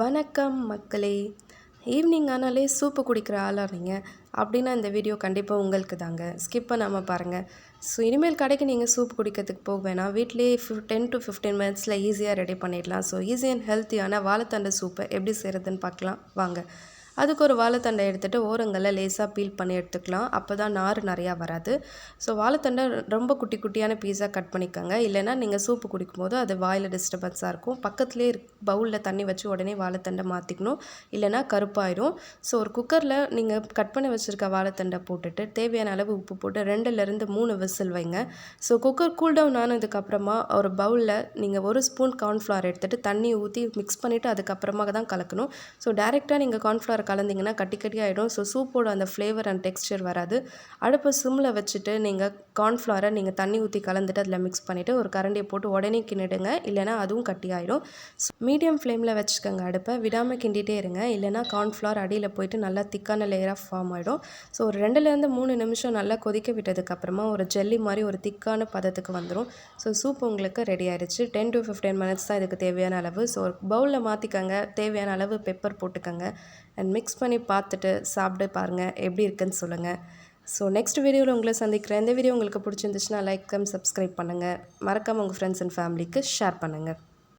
வணக்கம் மக்களே. ஈவினிங் ஆனாலே சூப்பு குடிக்கிற ஆளா நீங்க? அப்படின்னா இந்த வீடியோ கண்டிப்பாக உங்களுக்கு தாங்க. ஸ்கிப் பண்ணாமல் பாருங்கள். ஸோ இனிமேல் கடைக்கு நீங்கள் சூப் குடிக்கிறதுக்கு போக வேணாம். வீட்டிலேயே 10 to 15 மினிட்ஸில் ஈஸியாக ரெடி பண்ணிடலாம். ஸோ ஈஸி அண்ட் ஹெல்த்தியான வாழைத்தண்டு சூப்பை எப்படி செய்கிறதுன்னு பார்க்கலாம் வாங்க. அதுக்கு ஒரு வாழைத்தண்டை எடுத்துகிட்டு ஓரங்களில் லேசாக பீல் பண்ணி எடுத்துக்கலாம். அப்போ தான் நார் நிறையா வராது. ஸோ வாழைத்தண்டை ரொம்ப குட்டி குட்டியான பீஸாக கட் பண்ணிக்கோங்க. இல்லைனா நீங்கள் சூப்பு குடிக்கும்போது அது வாயில் டிஸ்டர்பன்ஸாக இருக்கும். பக்கத்துலேயே பவுலில் தண்ணி வச்சு உடனே வாழைத்தண்டை மாற்றிக்கணும். இல்லைனா கருப்பாயிடும். ஸோ ஒரு குக்கரில் நீங்கள் கட் பண்ணி வச்சுருக்க வாழைத்தண்டை போட்டுட்டு தேவையான அளவு உப்பு போட்டு 2லேருந்து 3 விசில் வைங்க. ஸோ குக்கர் கூல் டவுன் ஆனதுக்கப்புறமா ஒரு பவுலில் நீங்கள் 1 ஸ்பூன் கார்ன்ஃப்ளவர் எடுத்துகிட்டு தண்ணி ஊற்றி மிக்ஸ் பண்ணிவிட்டு அதுக்கப்புறமா தான் கலக்கணும். ஸோ டேரெக்டாக நீங்கள் கார்ன்ஃப்ளவர் கலந்திங்கன்னா கட்டி கட்டி ஆகிடும். ஸோ சூப்போட அந்த ஃப்ளேவர் அண்ட் டெக்ஸ்சர் வராது. அடுப்பை சிம்மில் வச்சுட்டு நீங்கள் கார்ன்ஃப்ளவரை நீங்கள் தண்ணி ஊற்றி கலந்துட்டு அதில் மிக்ஸ் பண்ணிவிட்டு ஒரு கரண்டியை போட்டு உடனே கிண்டிடுங்க. இல்லைனா அதுவும் கட்டி ஆகிடும். மீடியம் ஃப்ளேமில் வச்சுக்கோங்க. அடுப்பை விடாமல் கிண்டிகிட்டே இருங்க. இல்லைனா கார்ன்ஃப்ளவர் அடியில் போயிட்டு நல்லா திக்கான லேயராக ஃபார்ம் ஆகிடும். ஸோ ஒரு 2லேருந்து 3 நிமிஷம் நல்லா கொதிக்க விட்டதுக்கப்புறமா ஒரு ஜெல்லி மாதிரி ஒரு திக்கான பதத்துக்கு வந்துடும். ஸோ சூப் உங்களுக்கு ரெடி ஆகிடுச்சு. 10 to 15 மினிட்ஸ் தான் இதுக்கு தேவையான அளவு. ஸோ ஒரு பவுலில் மாற்றிக்கோங்க. தேவையான அளவு பெப்பர் போட்டுக்கோங்க. அண்ட் மிக்ஸ் பண்ணி பார்த்துட்டு சாப்பிட்டு பாருங்கள், எப்படி இருக்குன்னு சொல்லுங்கள். ஸோ நெக்ஸ்ட் வீடியோவில் உங்களை சந்திக்கிறேன். இந்த வீடியோ உங்களுக்கு பிடிச்சிருந்துச்சுன்னா லைக் அண்ட் சப்ஸ்கிரைப் பண்ணுங்கள். மறக்காமல் உங்கள் ஃப்ரெண்ட்ஸ் அண்ட் ஃபேமிலிக்கு ஷேர் பண்ணுங்கள்.